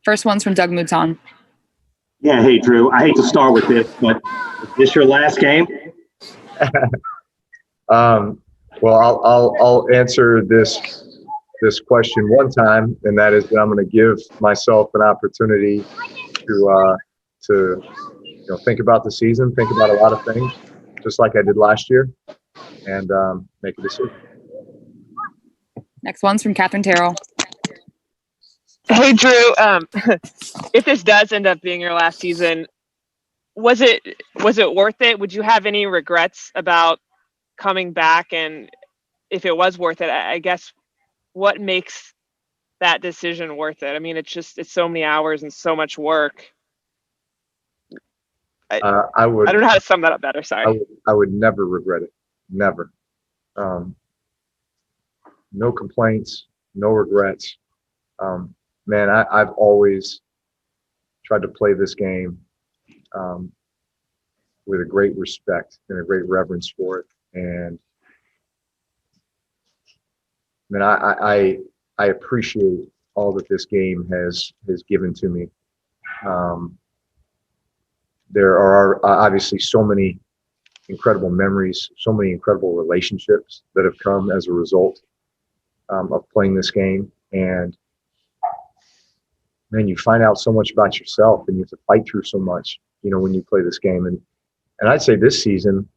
First one's from Doug Mouton. Yeah, hey, Drew. I hate to start with this, but is this your last game? Well, I'll answer this question one time, and that is that I'm going to give myself an opportunity to think about the season, think about a lot of things, just like I did last year, and make a decision. Next one's from Catherine Terrell. Hey, Drew. If this does end up being your last season, was it worth it? Would you have any regrets about coming back? And if it was worth it, I guess what makes that decision worth it? I mean, it's so many hours and so much work. I don't know how to sum that up better. Sorry. I would never regret it. Never. No complaints, no regrets. Man, I've always tried to play this game with a great respect and a great reverence for it. And man, I appreciate all that this game has given to me. There are obviously so many incredible memories, so many incredible relationships that have come as a result of playing this game. And man, you find out so much about yourself, and you have to fight through so much, when you play this game. And I'd say this season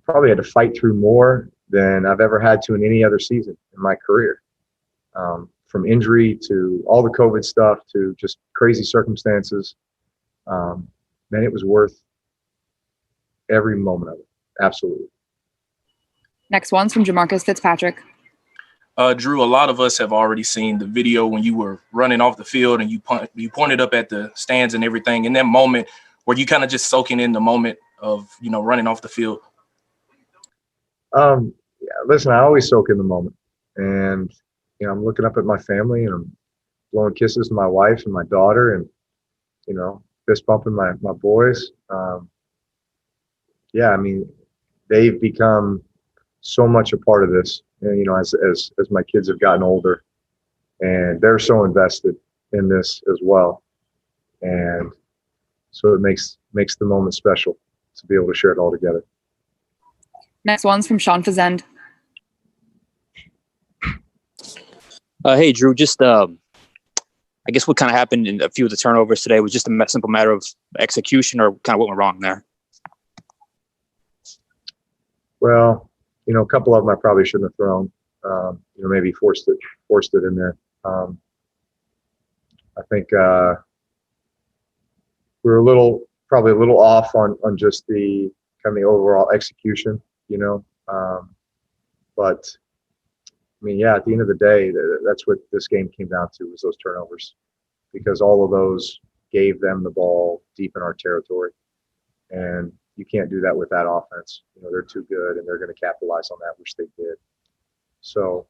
probably had to fight through more than I've ever had to in any other season in my career. From injury to all the COVID stuff to just crazy circumstances. Man, it was worth every moment of it. Absolutely. Next one's from Jamarcus Fitzpatrick. Drew, a lot of us have already seen the video when you were running off the field and you pointed up at the stands and everything. In that moment, were you kind of just soaking in the moment of, running off the field? Yeah, listen, I always soak in the moment. And, I'm looking up at my family and I'm blowing kisses to my wife and my daughter and, fist bumping my boys. Yeah, I mean, they've become so much a part of this. And, as my kids have gotten older, and they're so invested in this as well. And so it makes the moment special to be able to share it all together. Next one's from Sean Fazend. Hey, Drew, just I guess what kind of happened in a few of the turnovers today was just a simple matter of execution, or kind of what went wrong there? Well, a couple of them I probably shouldn't have thrown. Maybe forced it in there. I think we were probably a little off on just the kind of the overall execution, but I mean, yeah, at the end of the day, that's what this game came down to, was those turnovers, because all of those gave them the ball deep in our territory, and you can't do that with that offense. They're too good, and they're going to capitalize on that, which they did. So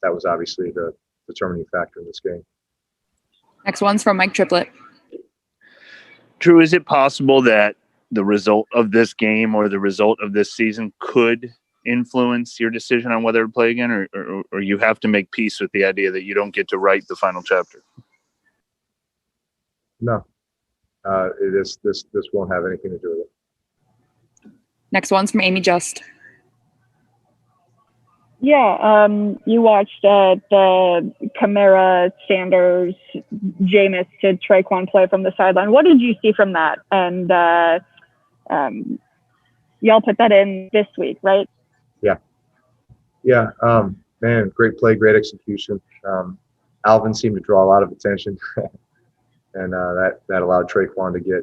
that was obviously the determining factor in this game. Next one's from Mike Triplett. Drew, is it possible that the result of this game or the result of this season could influence your decision on whether to play again, or you have to make peace with the idea that you don't get to write the final chapter? No, this won't have anything to do with it. Next one's from Amy Just. Yeah, you watched the Kamara, Sanders, Jameis to Traquan play from the sideline. What did you see from that? And y'all put that in this week, right? Yeah. Man, great play, great execution. Alvin seemed to draw a lot of attention, and that allowed Traquan to get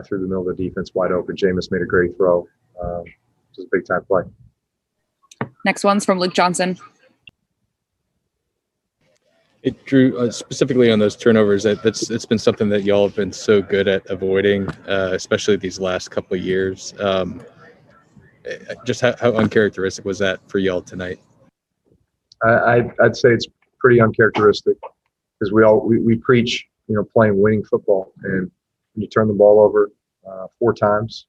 through the middle of the defense wide open. Jameis made a great throw. It was a big-time play. Next one's from Luke Johnson. Drew, specifically on those turnovers, it's been something that y'all have been so good at avoiding, especially these last couple of years. Just how uncharacteristic was that for y'all tonight? I'd say it's pretty uncharacteristic, because we preach, playing winning football, and when you turn the ball over 4 times,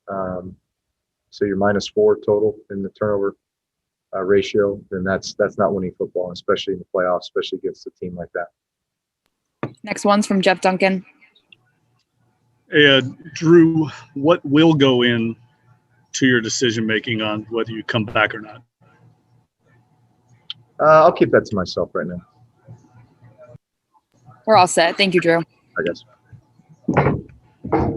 so you're -4 total in the turnover ratio, then that's not winning football, especially in the playoffs, especially against a team like that. Next one's from Jeff Duncan. Drew, what will go in to your decision making on whether you come back or not? I'll keep that to myself right now, We're all set. Thank you, Drew. I guess.